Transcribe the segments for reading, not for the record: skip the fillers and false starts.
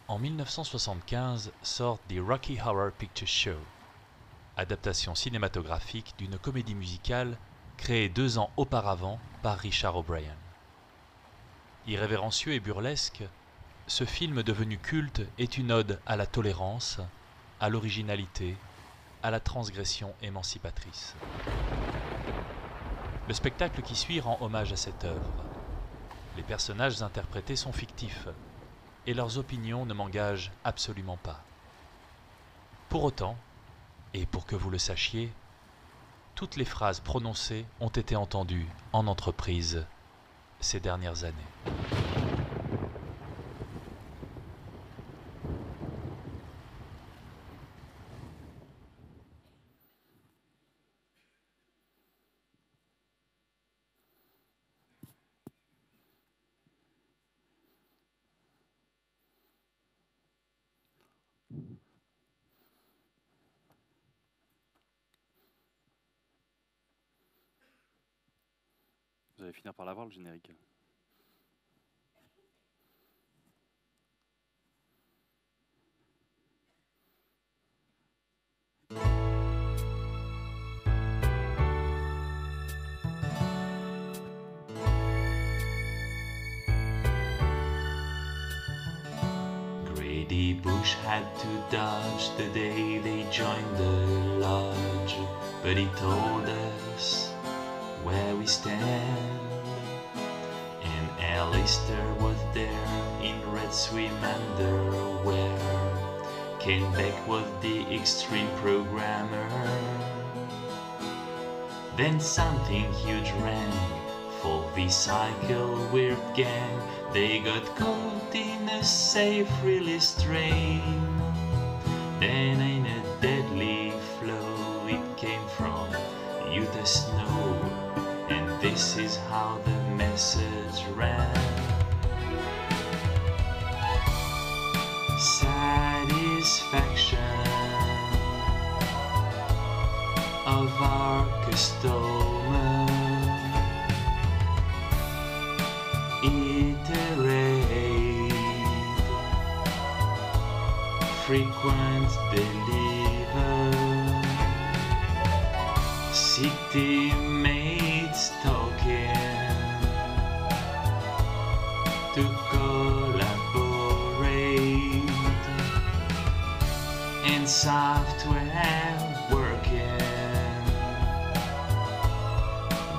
En 1975 sort The Rocky Horror Picture Show, adaptation cinématographique d'une comédie musicale créée 2 ans auparavant par Richard O'Brien. Irrévérencieux et burlesque, ce film devenu culte est une ode à la tolérance, à l'originalité, à la transgression émancipatrice. Le spectacle qui suit rend hommage à cette œuvre. Les personnages interprétés sont fictifs, et leurs opinions ne m'engagent absolument pas. Pour autant, et pour que vous le sachiez, toutes les phrases prononcées ont été entendues en entreprise ces dernières années. Vous allez finir par l'avoir, le générique. Grady Bush had to dodge the day they joined the lodge, but he told us where we stand. And Alistair was there in red swim underwear. Ken Beck was the extreme programmer. Then something huge rang for the cycle weird gang. They got caught in a safe release train. Then in a deadly flow it came from Utah snow. And this is how the message ran. Satisfaction of our customer. Iterate, frequent deliver. Seek teammates talking to collaborate, and software working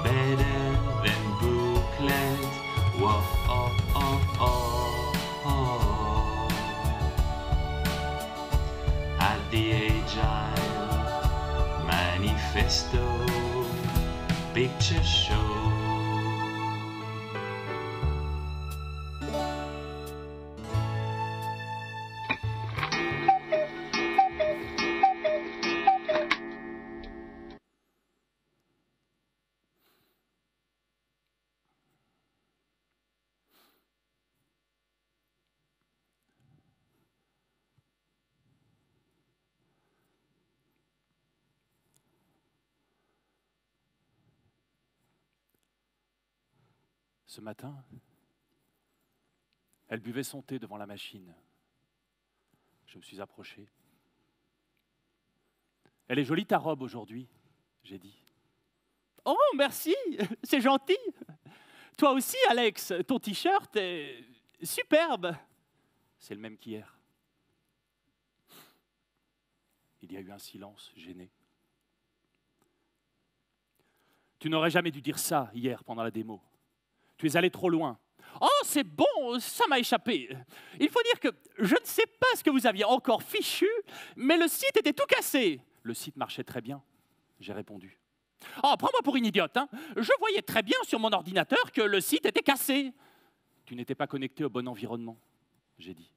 better than booklet. Whoa, oh, oh, oh, oh. At the Agile Manifesto Picture Show. Ce matin, elle buvait son thé devant la machine. Je me suis approché. Elle est jolie ta robe aujourd'hui, j'ai dit. Oh, merci, c'est gentil. Toi aussi, Alex, ton t-shirt est superbe. C'est le même qu'hier. Il y a eu un silence gêné. Tu n'aurais jamais dû dire ça hier pendant la démo. Tu es allé trop loin. Oh, c'est bon, ça m'a échappé. Il faut dire que je ne sais pas ce que vous aviez encore fichu, mais le site était tout cassé. Le site marchait très bien, j'ai répondu. Oh, prends-moi pour une idiote, hein. Je voyais très bien sur mon ordinateur que le site était cassé. Tu n'étais pas connecté au bon environnement, j'ai dit.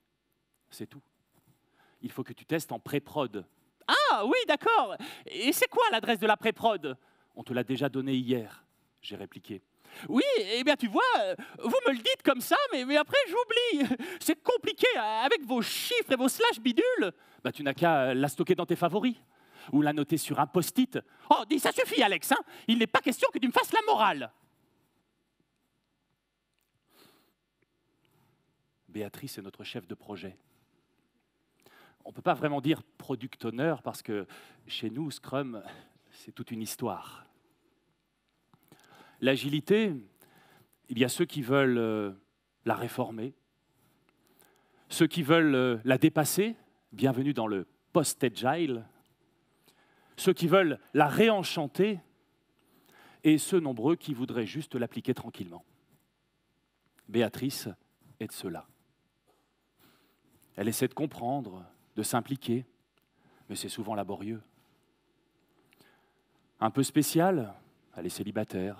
C'est tout. Il faut que tu testes en pré-prod. Ah oui, d'accord. Et c'est quoi l'adresse de la pré-prod? On te l'a déjà donnée hier, j'ai répliqué. Oui, eh bien tu vois, vous me le dites comme ça, mais après j'oublie. C'est compliqué avec vos chiffres et vos slash bidules. Bah, tu n'as qu'à la stocker dans tes favoris ou la noter sur un post-it. Oh, dis, ça suffit Alex, hein. Il n'est pas question que tu me fasses la morale. Béatrice est notre chef de projet. On ne peut pas vraiment dire product owner parce que chez nous, Scrum, c'est toute une histoire. L'agilité, il y a ceux qui veulent la réformer, ceux qui veulent la dépasser, bienvenue dans le post-agile, ceux qui veulent la réenchanter et ceux nombreux qui voudraient juste l'appliquer tranquillement. Béatrice est de ceux-là. Elle essaie de comprendre, de s'impliquer, mais c'est souvent laborieux. Un peu spécial, elle est célibataire,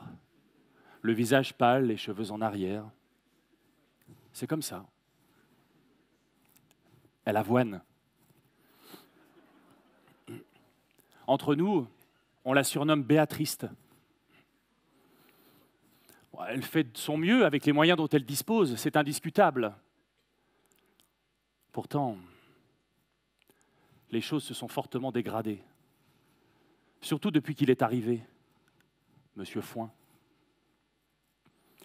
le visage pâle, les cheveux en arrière. C'est comme ça. Elle avoine. Entre nous, on la surnomme Béatriste. Elle fait de son mieux avec les moyens dont elle dispose, c'est indiscutable. Pourtant, les choses se sont fortement dégradées. Surtout depuis qu'il est arrivé, Monsieur Foin.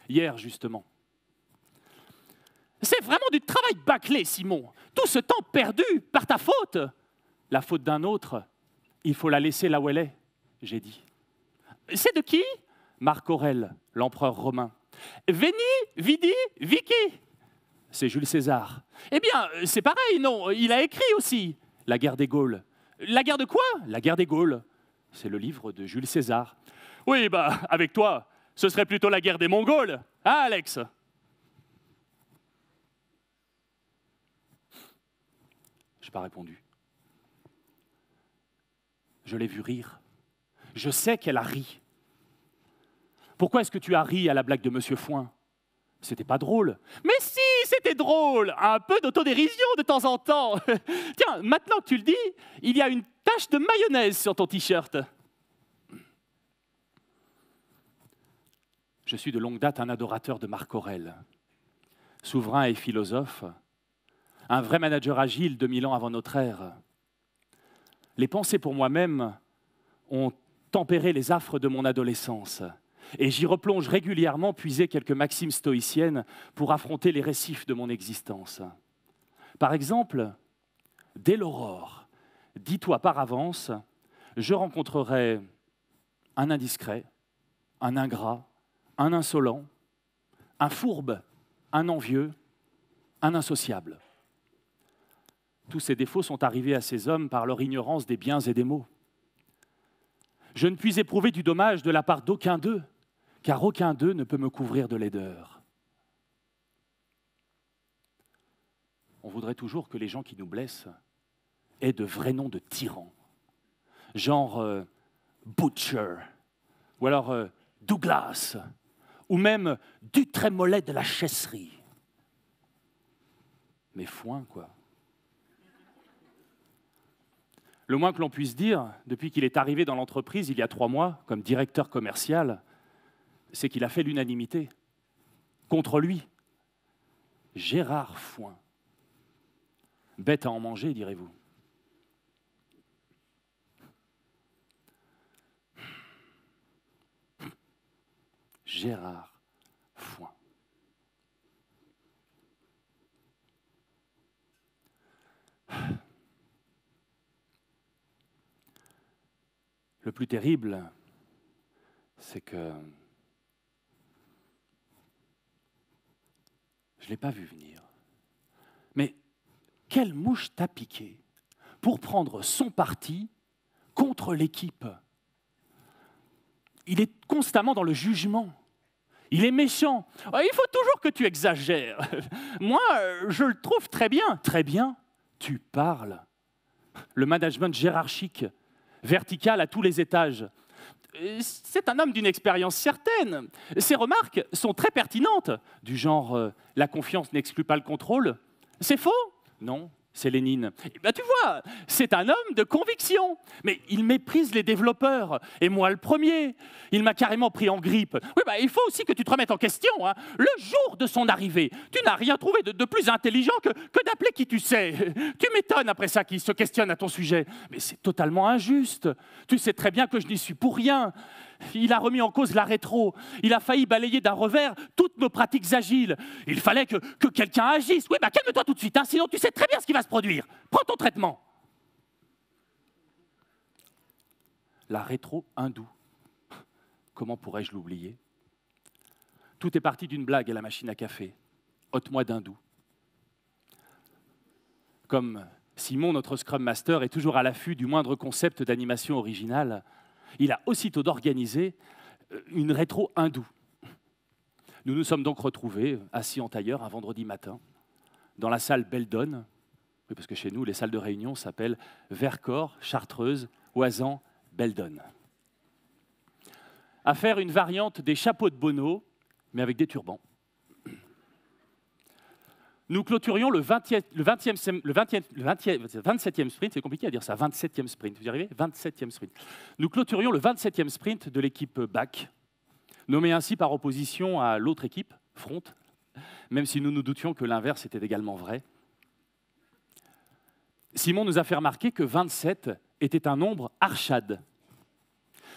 Hier, justement. C'est vraiment du travail bâclé, Simon. Tout ce temps perdu par ta faute. La faute d'un autre, il faut la laisser là où elle est, j'ai dit. C'est de qui? Marc Aurèle, l'empereur romain. Veni, vidi, vici. C'est Jules César. Eh bien, c'est pareil, non? Il a écrit aussi. La guerre des Gaules. La guerre de quoi? La guerre des Gaules. C'est le livre de Jules César. Oui, bah, avec toi, ce serait plutôt la guerre des Mongols. Hein, Alex? Je n'ai pas répondu. Je l'ai vue rire. Je sais qu'elle a ri. Pourquoi est-ce que tu as ri à la blague de Monsieur Foin? C'était pas drôle. Mais si, c'était drôle. Un peu d'autodérision de temps en temps. Tiens, maintenant que tu le dis, il y a une tache de mayonnaise sur ton t-shirt. Je suis de longue date un adorateur de Marc Aurèle. Souverain et philosophe, un vrai manager agile 2000 ans avant notre ère. Les pensées pour moi-même ont tempéré les affres de mon adolescence. Et j'y replonge régulièrement, puiser quelques maximes stoïciennes pour affronter les récifs de mon existence. Par exemple, dès l'aurore, dis-toi par avance, je rencontrerai un indiscret, un ingrat, un insolent, un fourbe, un envieux, un insociable. Tous ces défauts sont arrivés à ces hommes par leur ignorance des biens et des maux. Je ne puis éprouver du dommage de la part d'aucun d'eux, car aucun d'eux ne peut me couvrir de laideur. On voudrait toujours que les gens qui nous blessent aient de vrais noms de tyrans, genre Butcher, ou alors Douglas, ou même du Trémollet de la Chesserie. Mais Foin, quoi. Le moins que l'on puisse dire, depuis qu'il est arrivé dans l'entreprise il y a 3 mois, comme directeur commercial, c'est qu'il a fait l'unanimité. Contre lui, Gérard Foin. Bête à en manger, direz-vous. Gérard Foin. Le plus terrible, c'est que je ne l'ai pas vu venir. Mais quelle mouche t'a piqué pour prendre son parti contre l'équipe? Il est constamment dans le jugement. Il est méchant. Il faut toujours que tu exagères. Moi, je le trouve très bien. Très bien, tu parles. Le management hiérarchique, vertical à tous les étages. C'est un homme d'une expérience certaine. Ses remarques sont très pertinentes. Du genre, la confiance n'exclut pas le contrôle. C'est faux? Non, c'est Lénine. Ben, tu vois, c'est un homme de conviction. Mais il méprise les développeurs, et moi le premier. Il m'a carrément pris en grippe. Oui, ben, il faut aussi que tu te remettes en question. Hein. Le jour de son arrivée, tu n'as rien trouvé de plus intelligent que d'appeler qui tu sais. Tu m'étonnes après ça qu'il se questionne à ton sujet. Mais c'est totalement injuste. Tu sais très bien que je n'y suis pour rien. Il a remis en cause la rétro. Il a failli balayer d'un revers toutes nos pratiques agiles. Il fallait que quelqu'un agisse. Oui, bah calme-toi tout de suite, hein, sinon tu sais très bien ce qui va se produire. Prends ton traitement. La rétro hindoue. Comment pourrais-je l'oublier? Tout est parti d'une blague à la machine à café. Ôte-moi d'hindou. Comme Simon, notre Scrum Master, est toujours à l'affût du moindre concept d'animation originale, il a aussitôt d'organiser une rétro hindoue. Nous nous sommes donc retrouvés, assis en tailleur, un vendredi matin, dans la salle Beldon, oui, parce que chez nous, les salles de réunion s'appellent Vercors, Chartreuse, Oisan, Beldon, à faire une variante des chapeaux de Bono, mais avec des turbans. Nous clôturions le 27e sprint, c'est compliqué à dire ça, 27e sprint, vous y arrivez? 27e sprint. Nous clôturions le 27e sprint de l'équipe BAC, nommée ainsi par opposition à l'autre équipe, Front, même si nous nous doutions que l'inverse était également vrai. Simon nous a fait remarquer que 27 était un nombre archade.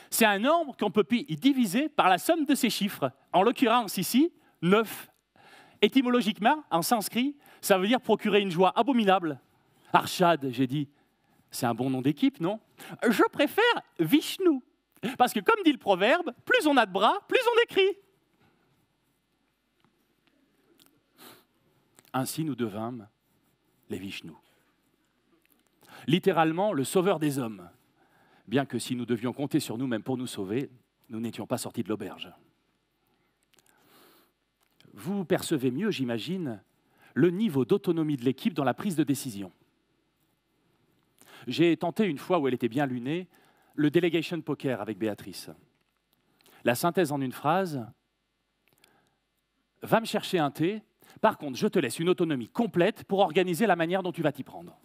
C'est un nombre qu'on peut y diviser par la somme de ses chiffres. En l'occurrence ici, 9. Étymologiquement, en sanskrit, ça veut dire procurer une joie abominable. Arshad, j'ai dit, c'est un bon nom d'équipe, non? Je préfère Vishnu, parce que comme dit le proverbe, plus on a de bras, plus on écrit. Ainsi nous devînmes les Vishnu. Littéralement, le sauveur des hommes. Bien que si nous devions compter sur nous-mêmes pour nous sauver, nous n'étions pas sortis de l'auberge. Vous percevez mieux, j'imagine, le niveau d'autonomie de l'équipe dans la prise de décision. J'ai tenté une fois, où elle était bien lunée, le delegation poker avec Béatrice. La synthèse en une phrase, va me chercher un thé, par contre, je te laisse une autonomie complète pour organiser la manière dont tu vas t'y prendre.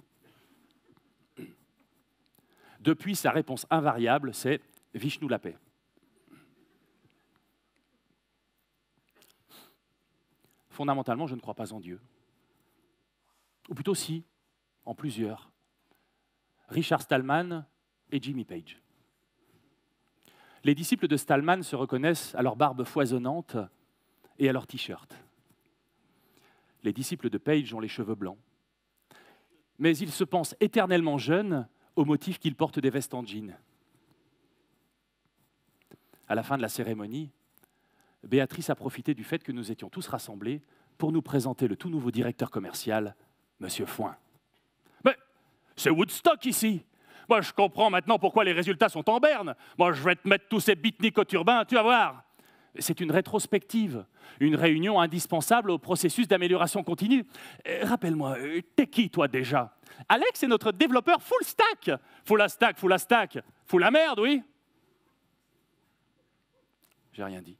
Depuis, sa réponse invariable, c'est Vishnu la paix. Fondamentalement, je ne crois pas en Dieu. Ou plutôt si, en plusieurs. Richard Stallman et Jimmy Page. Les disciples de Stallman se reconnaissent à leur barbe foisonnante et à leur t-shirt. Les disciples de Page ont les cheveux blancs. Mais ils se pensent éternellement jeunes au motif qu'ils portent des vestes en jean. À la fin de la cérémonie, Béatrice a profité du fait que nous étions tous rassemblés pour nous présenter le tout nouveau directeur commercial, Monsieur Foin. Mais c'est Woodstock ici. Moi, je comprends maintenant pourquoi les résultats sont en berne. Moi, je vais te mettre tous ces beatniks au turbin, tu vas voir. C'est une rétrospective, une réunion indispensable au processus d'amélioration continue. Rappelle-moi, t'es qui, toi, déjà? Alex est notre développeur full stack. Full la stack, full la stack. Full la merde, oui. J'ai rien dit.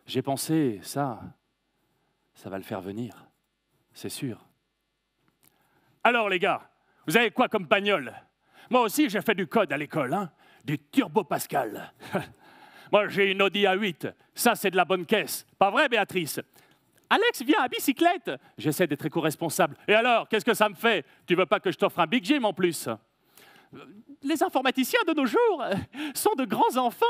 J'ai pensé, ça va le faire venir, c'est sûr. Alors les gars, vous avez quoi comme bagnole? Moi aussi j'ai fait du code à l'école, hein, du Turbo Pascal. Moi j'ai une Audi A8, ça c'est de la bonne caisse. Pas vrai Béatrice? Alex vient à bicyclette. J'essaie d'être éco-responsable. Et alors, qu'est-ce que ça me fait? Tu veux pas que je t'offre un Big Gym en plus? Les informaticiens de nos jours sont de grands enfants.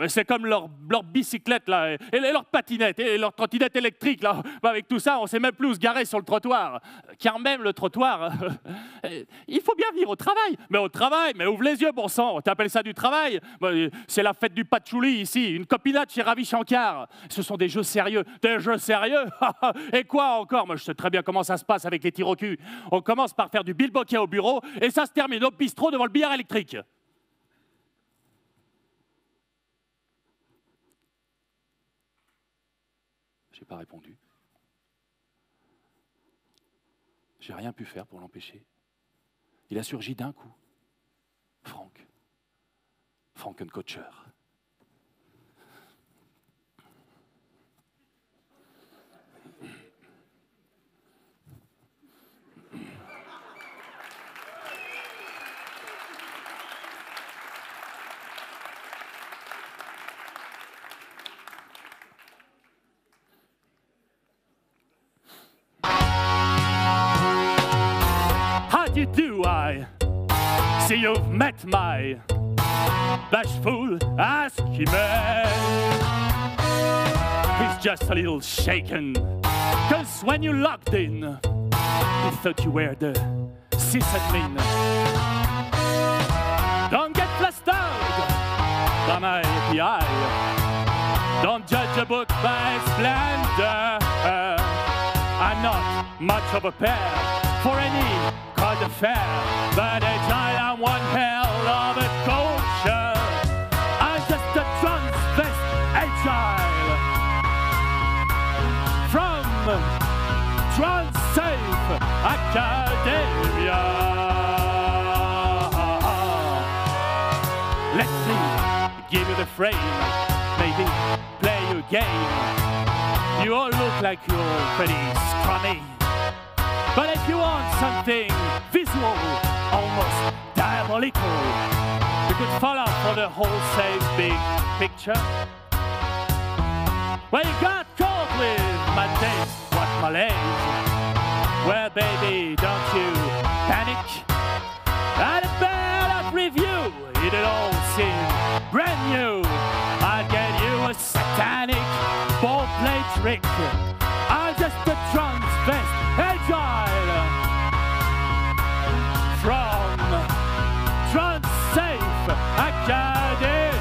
C'est comme leur bicyclette là, et leur patinette et leur trottinette électrique. Là. Avec tout ça, on ne sait même plus où se garer sur le trottoir. Car même le trottoir, il faut bien venir au travail. Mais au travail, mais ouvre les yeux, bon sang. T'appelles ça du travail? C'est la fête du patchouli ici, une copinade chez Ravi Shankar. Ce sont des jeux sérieux. Des jeux sérieux? Et quoi encore? Moi, je sais très bien comment ça se passe avec les tirs au cul. On commence par faire du bilboquet au bureau et ça se termine au bistrot devant le billard électrique. J'ai pas répondu. J'ai rien pu faire pour l'empêcher. Il a surgi d'un coup. Frankenkocher. How do you do? I see you've met my bashful as he may. He's just a little shaken, 'cause when you locked in, he thought you were the sysadmin. Don't get flustered by my API. Don't judge a book by its splendor. I'm not much of a pair for any kind of fair, but agile, I'm one hell of a culture. I'm just a transvest agile from Transsafe Academia. Let me give you the frame, maybe play your game. You all look like you're pretty scrummy, but if you want something visual, almost diabolical, you could follow for the whole safe big picture. Well, you got caught with my taste, what malaise. Well, baby, don't you panic. At a bad review, it'll all seem brand new. I'll get you a satanic ball play trick. I'm just a transvest agile from Transsafe Academia.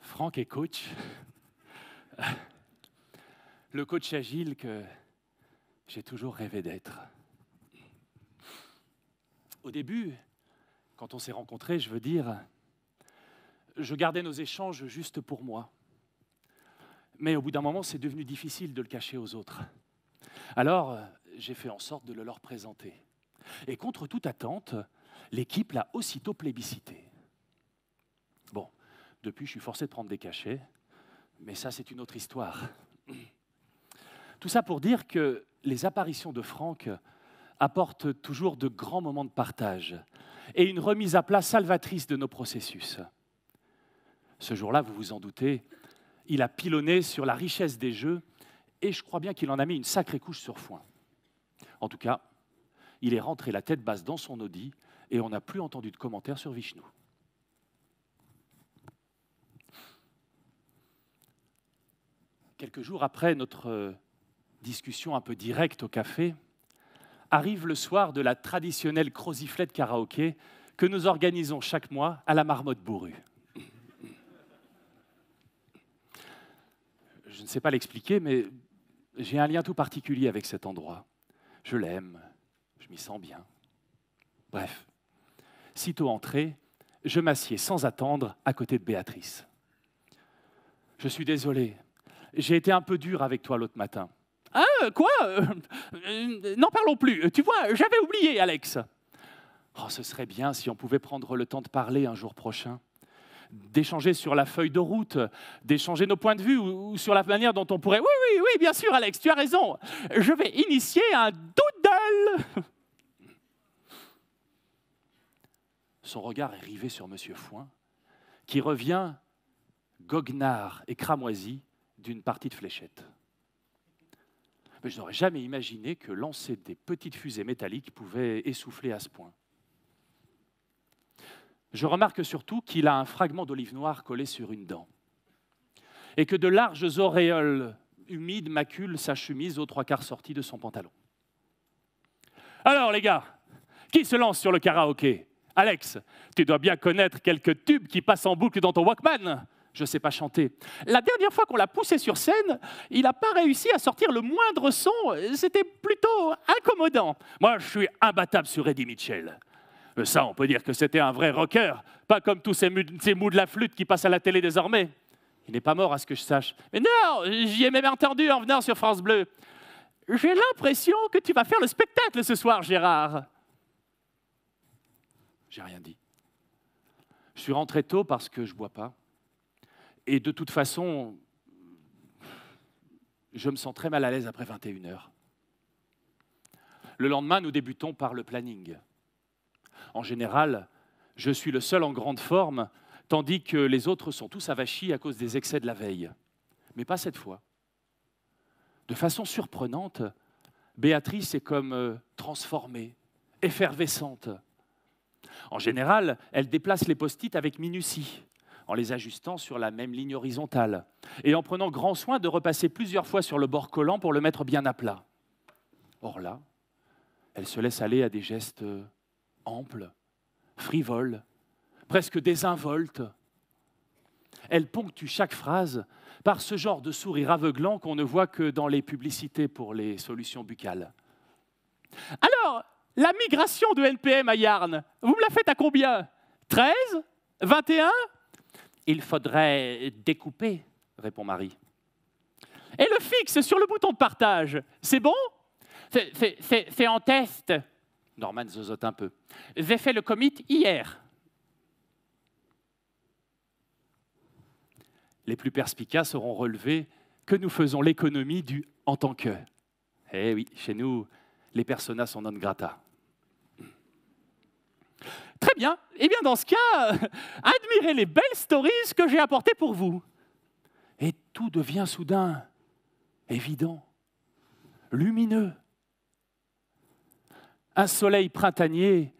Franck est coach. Le coach agile que j'ai toujours rêvé d'être. Au début, quand on s'est rencontrés, je veux dire, je gardais nos échanges juste pour moi. Mais au bout d'un moment, c'est devenu difficile de le cacher aux autres. Alors, j'ai fait en sorte de le leur présenter. Et contre toute attente, l'équipe l'a aussitôt plébiscité. Bon, depuis, je suis forcé de prendre des cachets, mais ça, c'est une autre histoire. Tout ça pour dire que les apparitions de Franck apportent toujours de grands moments de partage et une remise à plat salvatrice de nos processus. Ce jour-là, vous vous en doutez, il a pilonné sur la richesse des jeux et je crois bien qu'il en a mis une sacrée couche sur foin. En tout cas, il est rentré la tête basse dans son Audi et on n'a plus entendu de commentaires sur Vishnu. Quelques jours après notre discussion un peu directe au café, arrive le soir de la traditionnelle croziflette karaoké que nous organisons chaque mois à la Marmotte Bourrue. Je ne sais pas l'expliquer, mais j'ai un lien tout particulier avec cet endroit. Je l'aime, je m'y sens bien. Bref, sitôt entré, je m'assieds sans attendre à côté de Béatrice. Je suis désolé, j'ai été un peu dur avec toi l'autre matin. Ah, quoi n'en parlons plus. Tu vois, j'avais oublié, Alex. Oh, ce serait bien si on pouvait prendre le temps de parler un jour prochain, d'échanger sur la feuille de route, d'échanger nos points de vue ou sur la manière dont on pourrait... Oui, bien sûr, Alex, tu as raison. Je vais initier un doodle. Son regard est rivé sur Monsieur Fouin, qui revient goguenard et cramoisi d'une partie de fléchettes. Mais je n'aurais jamais imaginé que lancer des petites fusées métalliques pouvait essouffler à ce point. Je remarque surtout qu'il a un fragment d'olive noire collé sur une dent et que de larges auréoles humides maculent sa chemise aux trois quarts sortie de son pantalon. Alors les gars, qui se lance sur le karaoké? Alex, tu dois bien connaître quelques tubes qui passent en boucle dans ton Walkman. Je ne sais pas chanter. La dernière fois qu'on l'a poussé sur scène, il n'a pas réussi à sortir le moindre son. C'était plutôt incommodant. Moi, je suis imbattable sur Eddie Mitchell. Ça, on peut dire que c'était un vrai rocker, pas comme tous ces mous de la flûte qui passent à la télé désormais. Il n'est pas mort à ce que je sache. Mais non, j'y ai même entendu en venant sur France Bleu. J'ai l'impression que tu vas faire le spectacle ce soir, Gérard. J'ai rien dit. Je suis rentré tôt parce que je ne bois pas. Et de toute façon, je me sens très mal à l'aise après 21h. Le lendemain, nous débutons par le planning. En général, je suis le seul en grande forme, tandis que les autres sont tous avachis à cause des excès de la veille. Mais pas cette fois. De façon surprenante, Béatrice est comme transformée, effervescente. En général, elle déplace les post-it avec minutie, en les ajustant sur la même ligne horizontale, et en prenant grand soin de repasser plusieurs fois sur le bord collant pour le mettre bien à plat. Or là, elle se laisse aller à des gestes amples, frivoles, presque désinvoltes. Elle ponctue chaque phrase par ce genre de sourire aveuglant qu'on ne voit que dans les publicités pour les solutions buccales. Alors, la migration de NPM à Yarn, vous me la faites à combien? 13? 21? Il faudrait découper, répond Marie. Et le fixe sur le bouton de partage, c'est bon? C'est en test. Norman zozote un peu. J'ai fait le commit hier. Les plus perspicaces auront relevé que nous faisons l'économie du « en tant que ». Eh oui, chez nous, les personas sont non grata. Très bien. Eh bien, dans ce cas, admirez les belles stories que j'ai apportées pour vous. Et tout devient soudain évident, lumineux. Un soleil printanier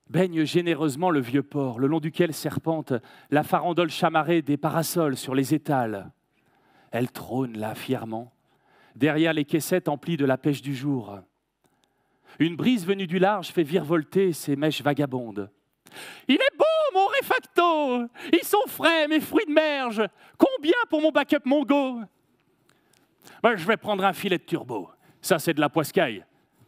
baigne généreusement le vieux port, le long duquel serpente la farandole chamarrée des parasols sur les étals. Elle trône là fièrement, derrière les caissettes emplies de la pêche du jour. Une brise venue du large fait virevolter ses mèches vagabondes. « Il est beau, mon réfacto! Ils sont frais, mes fruits de merge! Combien pour mon backup Mongo ?» Ben, je vais prendre un filet de turbo. Ça, c'est de la poiscaille.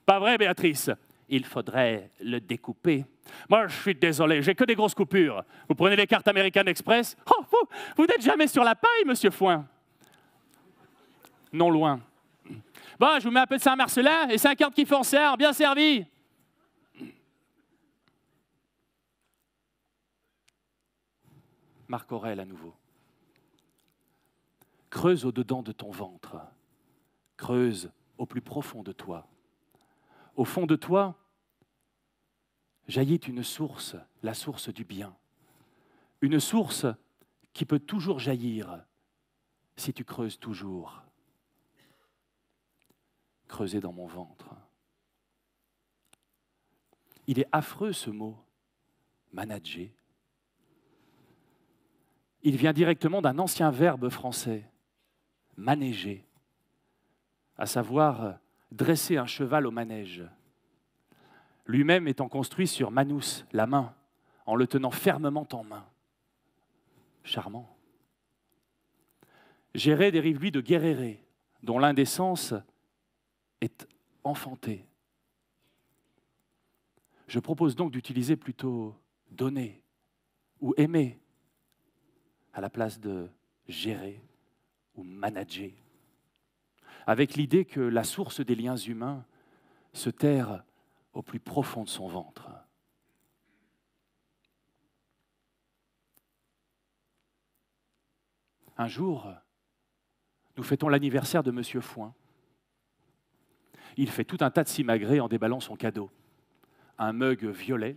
Pas vrai, Béatrice? Il faudrait le découper. Moi, je suis désolé, j'ai que des grosses coupures. Vous prenez les cartes American Express? Oh, vous n'êtes jamais sur la paille, monsieur Foin? Non loin. Bon, je vous mets un peu de Saint-Marcelin et 50 qui foncèrent, bien servi. Marc Aurèle à nouveau. Creuse au-dedans de ton ventre. Creuse au plus profond de toi. Au fond de toi, jaillit une source, la source du bien. Une source qui peut toujours jaillir si tu creuses toujours. Creuser dans mon ventre. Il est affreux ce mot, manager. Il vient directement d'un ancien verbe français, manéger, à savoir dresser un cheval au manège. Lui-même étant construit sur manus, la main, en le tenant fermement en main. Charmant. Géré dérive lui de guerrere, dont l'un des sens est enfanté. Je propose donc d'utiliser plutôt donner ou aimer à la place de gérer ou manager, avec l'idée que la source des liens humains se terre au plus profond de son ventre. Un jour, nous fêtons l'anniversaire de Monsieur Foin. Il fait tout un tas de simagrées en déballant son cadeau. Un mug violet,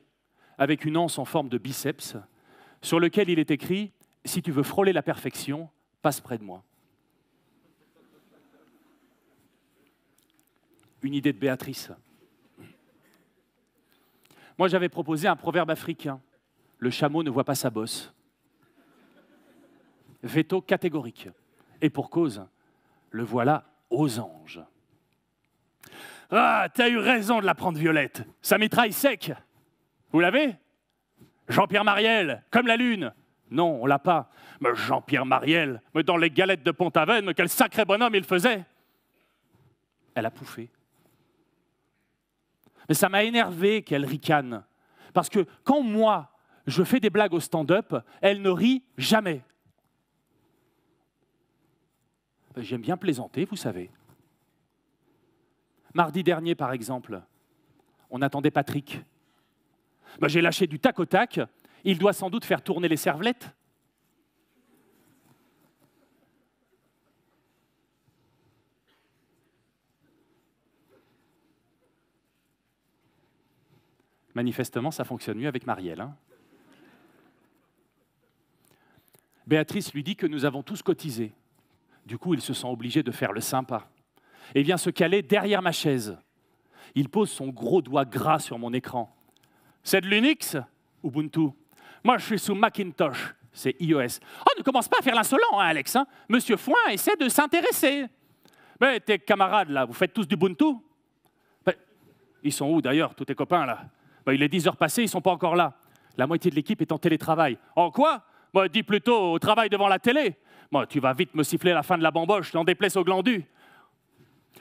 avec une anse en forme de biceps, sur lequel il est écrit « Si tu veux frôler la perfection, passe près de moi ». Une idée de Béatrice. Moi, j'avais proposé un proverbe africain. Le chameau ne voit pas sa bosse. Veto catégorique. Et pour cause, le voilà aux anges. Ah, t'as eu raison de la prendre violette. Ça mitraille sec. Vous l'avez? Jean-Pierre Mariel, comme la lune. Non, on l'a pas. Mais Jean-Pierre Mariel, mais dans les galettes de Pont-Aven, mais quel sacré bonhomme il faisait. Elle a pouffé. Mais ça m'a énervé qu'elle ricane. Parce que quand moi, je fais des blagues au stand-up, elle ne rit jamais. J'aime bien plaisanter, vous savez. Mardi dernier, par exemple, on attendait Patrick. J'ai lâché du tac au tac. Il doit sans doute faire tourner les cervelettes. Manifestement, ça fonctionne mieux avec Marielle. Hein. Béatrice lui dit que nous avons tous cotisé. Du coup, il se sent obligé de faire le sympa. Et vient se caler derrière ma chaise. Il pose son gros doigt gras sur mon écran. C'est de l'Unix, Ubuntu. Moi, je suis sous Macintosh, c'est iOS. Oh, ne commence pas à faire l'insolent, hein, Alex. Hein. Monsieur Foin essaie de s'intéresser. Mais tes camarades, là, vous faites tous du Ubuntu? Ils sont où, d'ailleurs, tous tes copains, là? Il est 10 heures passées, ils ne sont pas encore là. La moitié de l'équipe est en télétravail. En quoi? Dis plutôt au travail devant la télé. Tu vas vite me siffler la fin de la bamboche, n'en déplaise au glandu.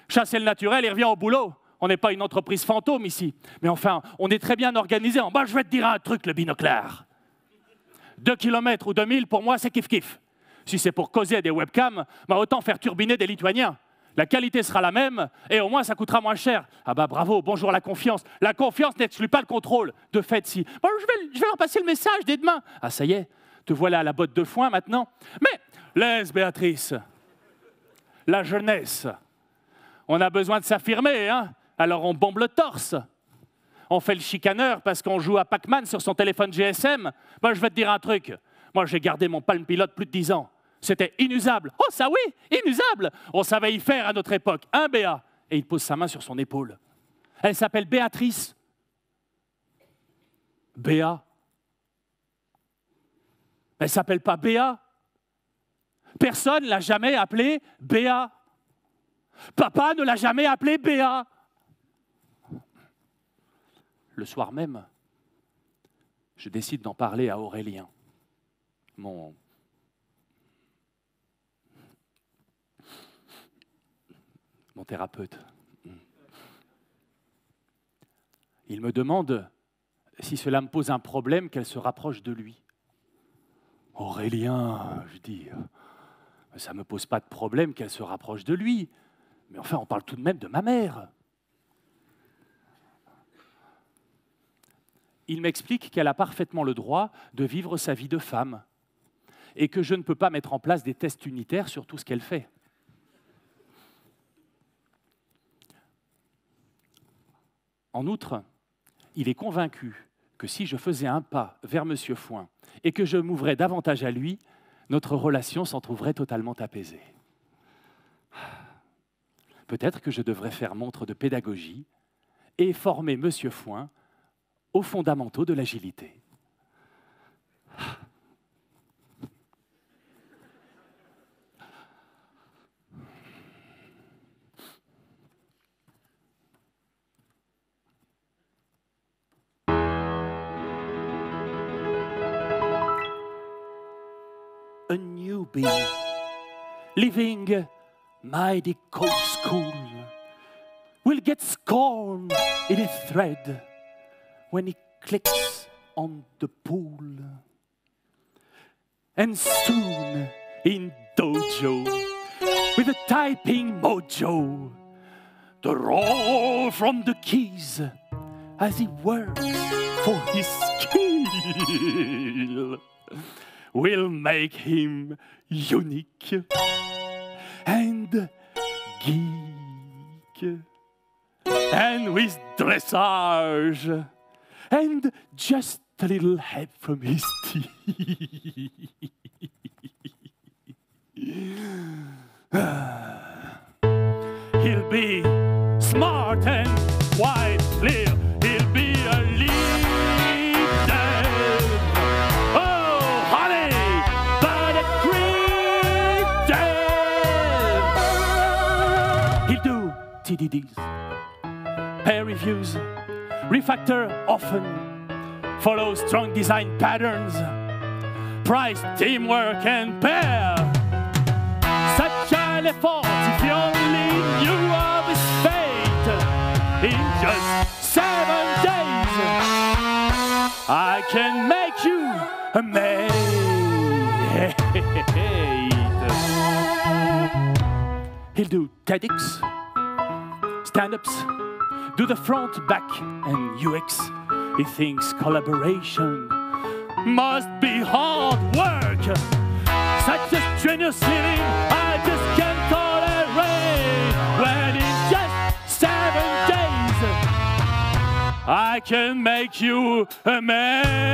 Chasser le naturel, il revient au boulot. On n'est pas une entreprise fantôme ici. Mais enfin, on est très bien organisé. Je vais te dire un truc, le binoclard. 2 km ou 2000, pour moi, c'est kiff-kiff. Si c'est pour causer des webcams, autant faire turbiner des Lituaniens. La qualité sera la même et au moins ça coûtera moins cher. Ah bravo, bonjour la confiance. La confiance n'exclut pas le contrôle. De fait, si. Je vais leur passer le message dès demain. Ah ça y est, te voilà à la botte de foin maintenant. Mais laisse Béatrice. La jeunesse. On a besoin de s'affirmer, hein. Alors on bombe le torse. On fait le chicaneur parce qu'on joue à Pac-Man sur son téléphone GSM. Je vais te dire un truc. Moi j'ai gardé mon Palm Pilot plus de 10 ans. C'était inusable. Oh, ça oui, inusable. On savait y faire à notre époque. Un Béa. Et il pose sa main sur son épaule. Elle s'appelle Béatrice. Béa. Elle ne s'appelle pas Béa. Personne ne l'a jamais appelée Béa. Papa ne l'a jamais appelée Béa. Le soir même, je décide d'en parler à Aurélien, mon thérapeute. Il me demande si cela me pose un problème qu'elle se rapproche de lui. Aurélien, je dis, ça ne me pose pas de problème qu'elle se rapproche de lui. Mais enfin, on parle tout de même de ma mère. Il m'explique qu'elle a parfaitement le droit de vivre sa vie de femme et que je ne peux pas mettre en place des tests unitaires sur tout ce qu'elle fait. En outre, il est convaincu que si je faisais un pas vers M. Foin et que je m'ouvrais davantage à lui, notre relation s'en trouverait totalement apaisée. Peut-être que je devrais faire montre de pédagogie et former M. Foin aux fondamentaux de l'agilité. A newbie leaving mighty cold school will get scorned in a thread when he clicks on the pool. And soon in dojo with a typing mojo, the roar from the keys as he works for his skill will make him unique and geek. And with dressage and just a little help from his teeth, he'll be smart and wide clear. He'll be a leader. Oh, honey, but a creative. He'll do TDDs, peer reviews, refactor often, follow strong design patterns, price, teamwork, and pair. Such an effort if you only knew of his fate. In just 7 days, I can make you a mate. He'll do TEDx, stand-ups, do the front, back, and UX. He thinks collaboration must be hard work. Such a strenuous living, I just can't tolerate. When in just 7 days, I can make you a mate.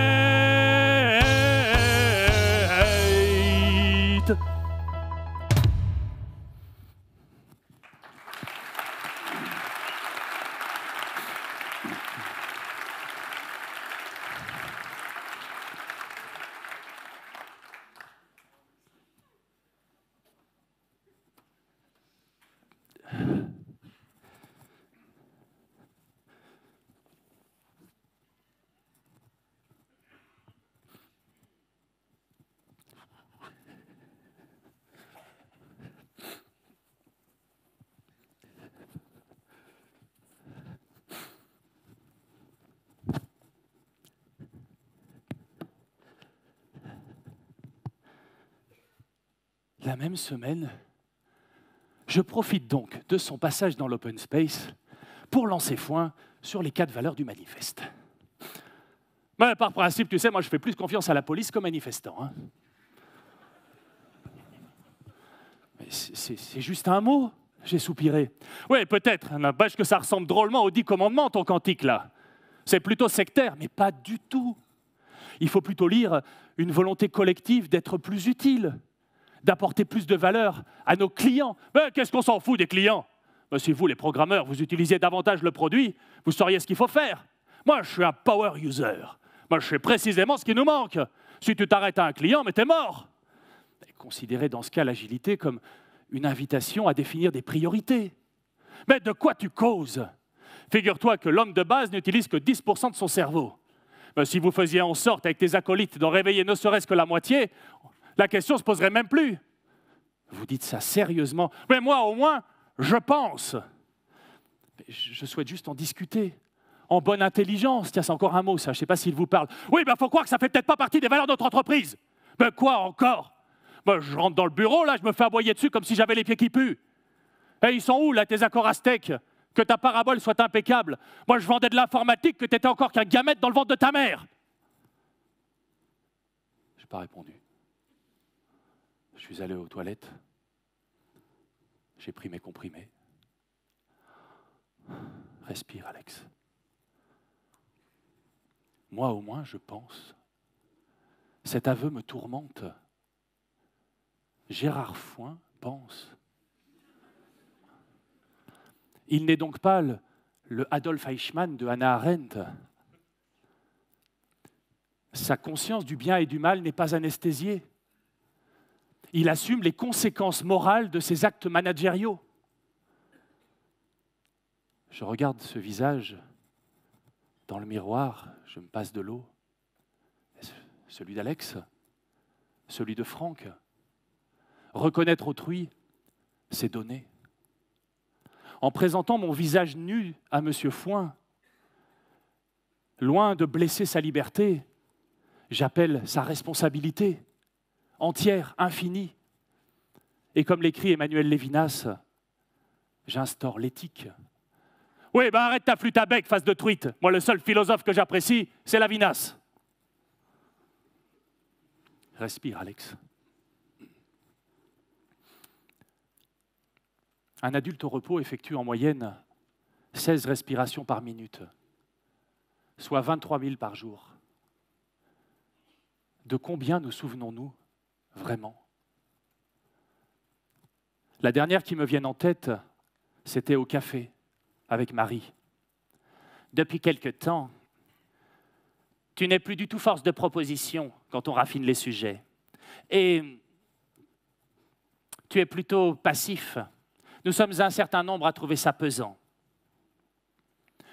La même semaine, je profite donc de son passage dans l'open space pour lancer foin sur les 4 valeurs du manifeste. Mais par principe, tu sais, moi je fais plus confiance à la police qu'aux manifestants. Hein. C'est juste un mot, j'ai soupiré. Oui, peut-être, n'empêche que ça ressemble drôlement aux 10 commandements, ton cantique là. C'est plutôt sectaire, mais pas du tout. Il faut plutôt lire une volonté collective d'être plus utile, d'apporter plus de valeur à nos clients. Mais qu'est-ce qu'on s'en fout des clients? Si vous, les programmeurs, vous utilisiez davantage le produit, vous sauriez ce qu'il faut faire. Moi, je suis un power user. Moi, je sais précisément ce qui nous manque. Si tu t'arrêtes à un client, mais t'es mort. Et considérez dans ce cas l'agilité comme une invitation à définir des priorités. Mais de quoi tu causes? Figure-toi que l'homme de base n'utilise que 10% de son cerveau. Mais si vous faisiez en sorte avec tes acolytes d'en réveiller ne serait-ce que la moitié, la question ne se poserait même plus. Vous dites ça sérieusement. Mais moi, au moins, je pense. Je souhaite juste en discuter. En bonne intelligence. Tiens, c'est encore un mot, ça. Je ne sais pas s'il vous parle. Oui, il faut croire que ça ne fait peut-être pas partie des valeurs de notre entreprise. Mais quoi encore? Je rentre dans le bureau, là, je me fais aboyer dessus comme si j'avais les pieds qui puent. Et ils sont où, là, tes accords aztèques? Que ta parabole soit impeccable. Moi, je vendais de l'informatique, que tu n'étais encore qu'un gamète dans le ventre de ta mère. Je n'ai pas répondu. Je suis allé aux toilettes. J'ai pris mes comprimés. Respire, Alex. Moi, au moins, je pense. Cet aveu me tourmente. Gérard Foin pense. Il n'est donc pas le Adolf Eichmann de Hannah Arendt. Sa conscience du bien et du mal n'est pas anesthésiée. Il assume les conséquences morales de ses actes managériaux. Je regarde ce visage dans le miroir, je me passe de l'eau. Celui d'Alex, celui de Franck. Reconnaître autrui, c'est donner. En présentant mon visage nu à M. Foin, loin de blesser sa liberté, j'appelle sa responsabilité, entière, infinie. Et comme l'écrit Emmanuel Lévinas, j'instaure l'éthique. Oui, arrête ta flûte à bec, face de truite. Moi, le seul philosophe que j'apprécie, c'est Lévinas. Respire, Alex. Un adulte au repos effectue en moyenne 16 respirations par minute, soit 23 000 par jour. De combien nous souvenons-nous vraiment? La dernière qui me vient en tête, c'était au café, avec Marie. Depuis quelque temps, tu n'es plus du tout force de proposition quand on raffine les sujets. Et tu es plutôt passif. Nous sommes un certain nombre à trouver ça pesant.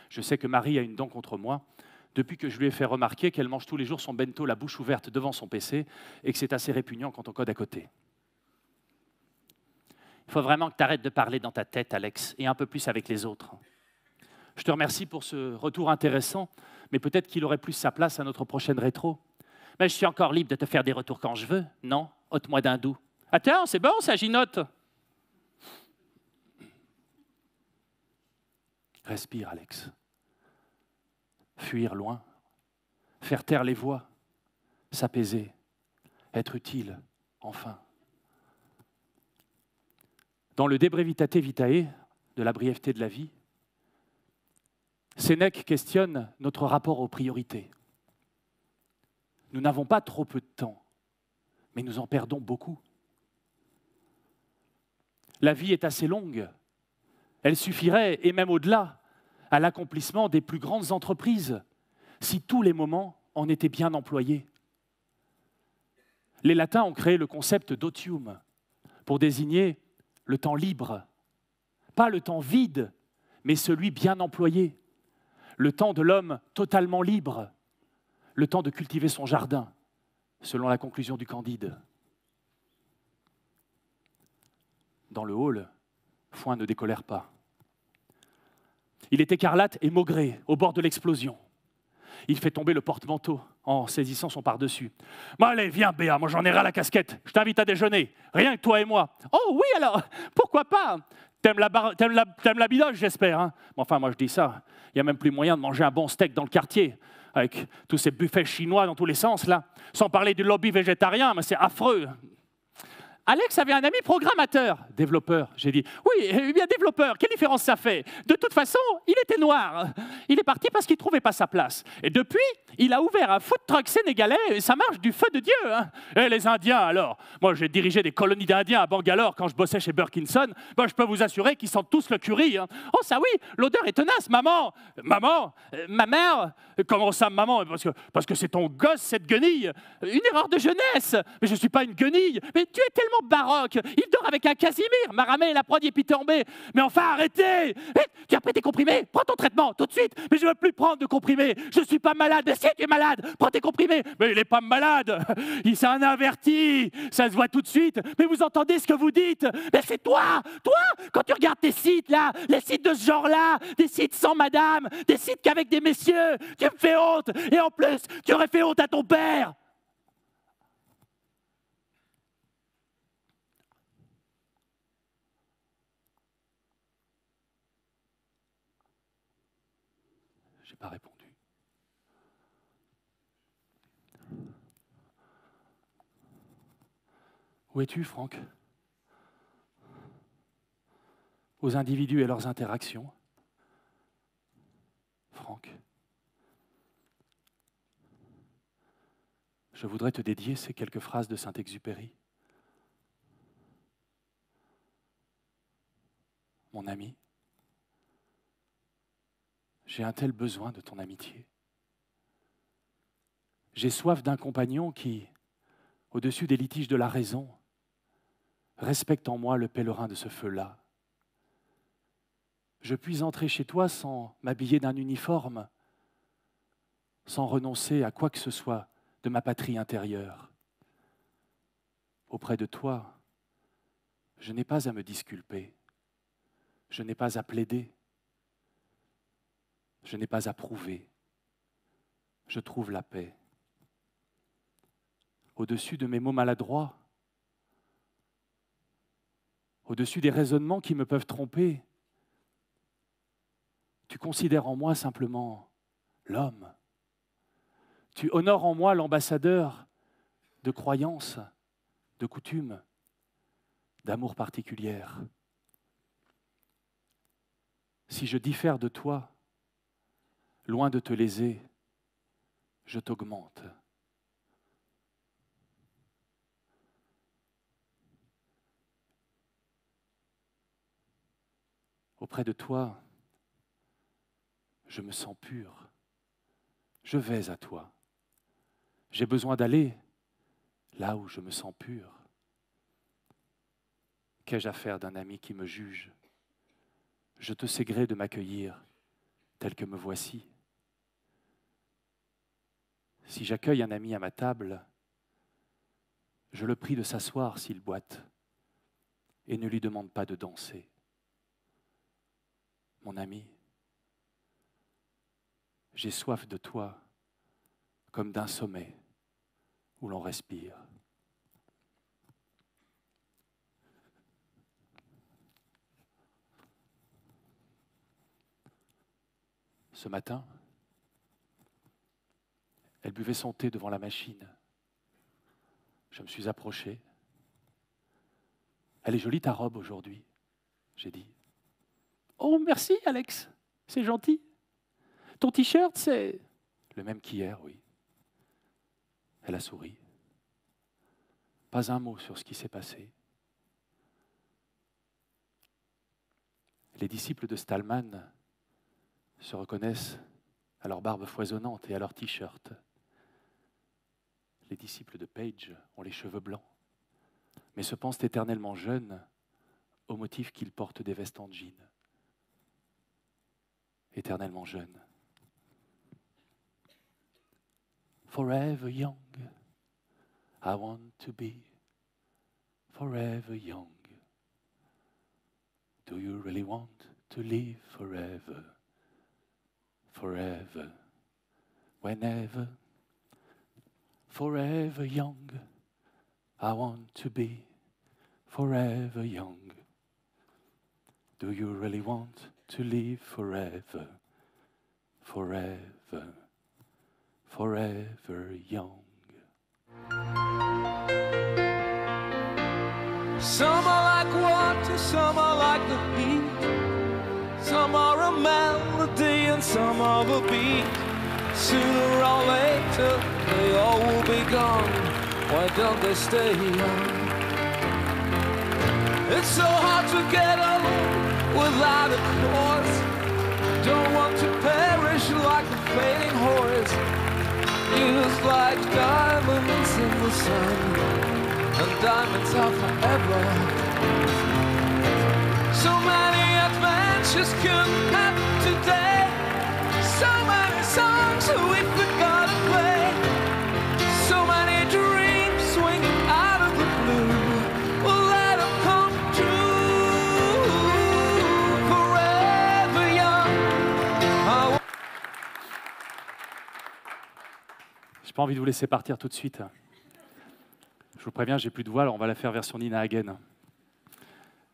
Je sais que Marie a une dent contre moi depuis que je lui ai fait remarquer qu'elle mange tous les jours son bento la bouche ouverte devant son PC et que c'est assez répugnant quand on code à côté. Il faut vraiment que tu arrêtes de parler dans ta tête, Alex, et un peu plus avec les autres. Je te remercie pour ce retour intéressant, mais peut-être qu'il aurait plus sa place à notre prochaine rétro. Mais je suis encore libre de te faire des retours quand je veux, non? Ôte-moi d'un doux. Ah tiens, c'est bon, ça ginote. Respire, Alex. Fuir loin, faire taire les voix, s'apaiser, être utile, enfin. Dans le De Brevitate Vitae, de la brièveté de la vie, Sénèque questionne notre rapport aux priorités. Nous n'avons pas trop peu de temps, mais nous en perdons beaucoup. La vie est assez longue. Elle suffirait, et même au-delà, à l'accomplissement des plus grandes entreprises, si tous les moments en étaient bien employés. Les Latins ont créé le concept d'otium pour désigner le temps libre, pas le temps vide, mais celui bien employé, le temps de l'homme totalement libre, le temps de cultiver son jardin, selon la conclusion du Candide. Dans le hall, Foin ne décolère pas. Il est écarlate et maugré, au bord de l'explosion. Il fait tomber le porte-manteau en saisissant son par-dessus. « Allez, viens, Béa, moi j'en ai ras la casquette. Je t'invite à déjeuner, rien que toi et moi. »« Oh oui alors, pourquoi pas ? T'aimes la bidoche, j'espère, hein ?» Bon, enfin, moi je dis ça. Il n'y a même plus moyen de manger un bon steak dans le quartier, avec tous ces buffets chinois dans tous les sens, là. Sans parler du lobby végétarien, mais c'est affreux. Alex avait un ami programmateur, développeur. J'ai dit, oui, eh bien développeur, quelle différence ça fait? De toute façon, il était noir. Il est parti parce qu'il ne trouvait pas sa place. Et depuis, il a ouvert un food truck sénégalais et ça marche du feu de Dieu. Hein. Et les Indiens, alors? Moi, j'ai dirigé des colonies d'Indiens à Bangalore quand je bossais chez Burkinson. Ben, je peux vous assurer qu'ils sentent tous le curry. Hein. Oh, ça oui, l'odeur est tenace, maman. Maman, ma mère. Comment ça, maman? Parce que c'est ton gosse, cette guenille. Une erreur de jeunesse. Mais je ne suis pas une guenille. Mais tu es tellement baroque. Il dort avec un Casimir. Maramé, la prod est pitambée. Mais enfin, arrêtez. Tu as pris tes comprimés? Prends ton traitement, tout de suite. Mais je ne veux plus prendre de comprimés. Je ne suis pas malade. Mais si, tu es malade. Prends tes comprimés. Mais il n'est pas malade. C'est un averti. Ça se voit tout de suite. Mais vous entendez ce que vous dites? Mais c'est toi. Toi, quand tu regardes tes sites, là, les sites de ce genre-là, des sites sans madame, des sites qu'avec des messieurs, tu me fais honte. Et en plus, tu aurais fait honte à ton père. Je n'ai pas répondu. Où es-tu, Franck? Aux individus et leurs interactions. Franck, je voudrais te dédier ces quelques phrases de Saint-Exupéry. Mon ami, j'ai un tel besoin de ton amitié. J'ai soif d'un compagnon qui, au-dessus des litiges de la raison, respecte en moi le pèlerin de ce feu-là. Je puis entrer chez toi sans m'habiller d'un uniforme, sans renoncer à quoi que ce soit de ma patrie intérieure. Auprès de toi, je n'ai pas à me disculper, je n'ai pas à plaider, je n'ai pas à prouver, je trouve la paix. Au-dessus de mes mots maladroits, au-dessus des raisonnements qui me peuvent tromper, tu considères en moi simplement l'homme. Tu honores en moi l'ambassadeur de croyances, de coutumes, d'amour particulières. Si je diffère de toi, loin de te léser, je t'augmente. Auprès de toi, je me sens pur. Je vais à toi. J'ai besoin d'aller là où je me sens pur. Qu'ai-je à faire d'un ami qui me juge? Je te sais gré de m'accueillir tel que me voici. Si j'accueille un ami à ma table, je le prie de s'asseoir s'il boite et ne lui demande pas de danser. Mon ami, j'ai soif de toi comme d'un sommet où l'on respire. Ce matin, elle buvait son thé devant la machine. Je me suis approché. « Elle est jolie ta robe aujourd'hui », j'ai dit. « Oh, merci Alex, c'est gentil. Ton t-shirt, c'est... » Le même qu'hier, oui. Elle a souri. Pas un mot sur ce qui s'est passé. Les disciples de Stallman se reconnaissent à leur barbe foisonnante et à leur t-shirt. Les disciples de Page ont les cheveux blancs, mais se pensent éternellement jeunes au motif qu'ils portent des vestes en jean. Éternellement jeunes. Forever young, I want to be forever young. Do you really want to live forever, forever, whenever? Forever young, I want to be forever young. Do you really want to live forever, forever, forever young? Some are like water, some are like the heat. Some are a melody and some are a beat. Sooner or later, they all will be gone. Why don't they stay young? It's so hard to get on without a cause. Don't want to perish like a fading horse. Used like diamonds in the sun. And diamonds are forever. So many adventures couldn't happen today. So many songs we forgot to play. So many dreams swinging out of the blue. We'll let them come true. Forever young. J'ai pas envie de vous laisser partir tout de suite. Je vous préviens, j'ai plus de voix, alors on va la faire version Nina Hagen.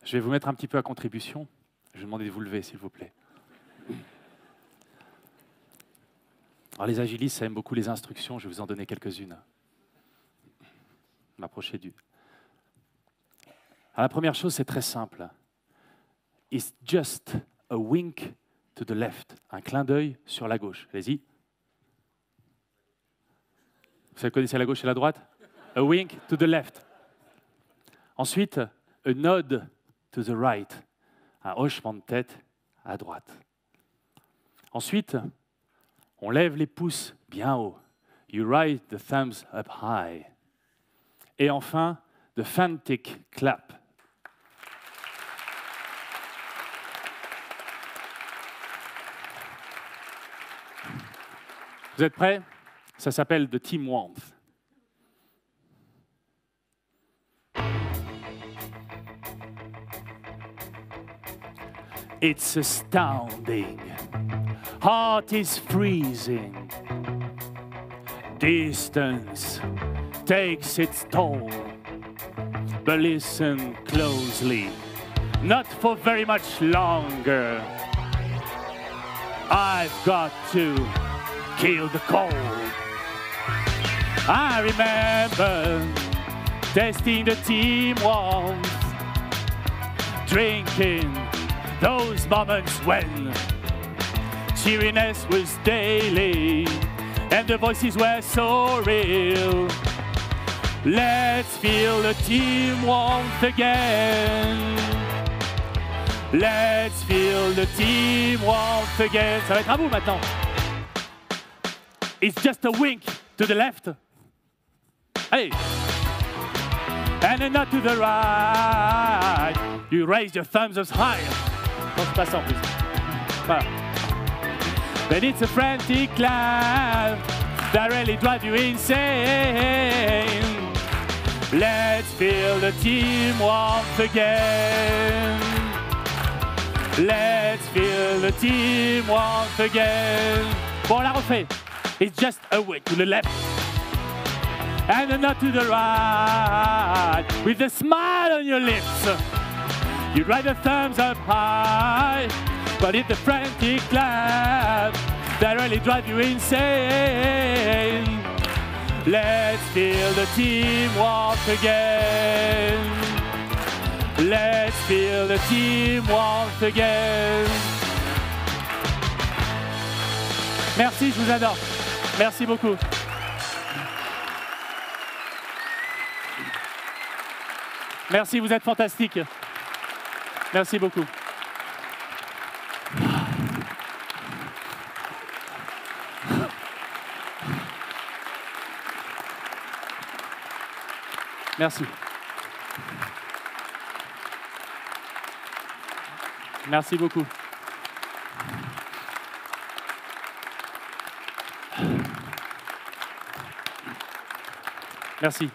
Je vais vous mettre un petit peu à contribution. Je vais vous demander de vous lever, s'il vous plaît. Alors les agilistes, ça aime beaucoup les instructions, je vais vous en donner quelques-unes. M'approcher du... Alors la première chose, c'est très simple. It's just a wink to the left. Un clin d'œil sur la gauche. Allez-y. Vous connaissez la gauche et la droite? A wink to the left. Ensuite, a nod to the right. Un hochement de tête à droite. Ensuite, on lève les pouces bien haut. You raise the thumbs up high. Et enfin, the frantic clap. Vous êtes prêts? Ça s'appelle the team warmth. It's astounding. Heart is freezing. Distance takes its toll. But listen closely. Not for very much longer. I've got to kill the cold. I remember testing the team warmth. Drinking those moments when cheeriness was daily and the voices were so real. Let's feel the team warmth again. Let's feel the team warmth again. Ça va être à vous maintenant. It's just a wink to the left. Allez. And a nod to the right. You raise your thumbs as high. Non, c'est pas ça en plus. Voilà. But it's a frantic clap that really drives you insane. Let's feel the team warmth again. Let's feel the team warmth again. Bon, on la refait. It's just a wink to the left. And a nod to the right. With a smile on your lips. You drive the thumbs up high, but it's the frantic clap that really drive you insane. Let's feel the teamwork again. Let's feel the teamwork again. Merci, je vous adore. Merci beaucoup. Merci, vous êtes fantastiques. Merci beaucoup. Merci. Merci beaucoup. Merci.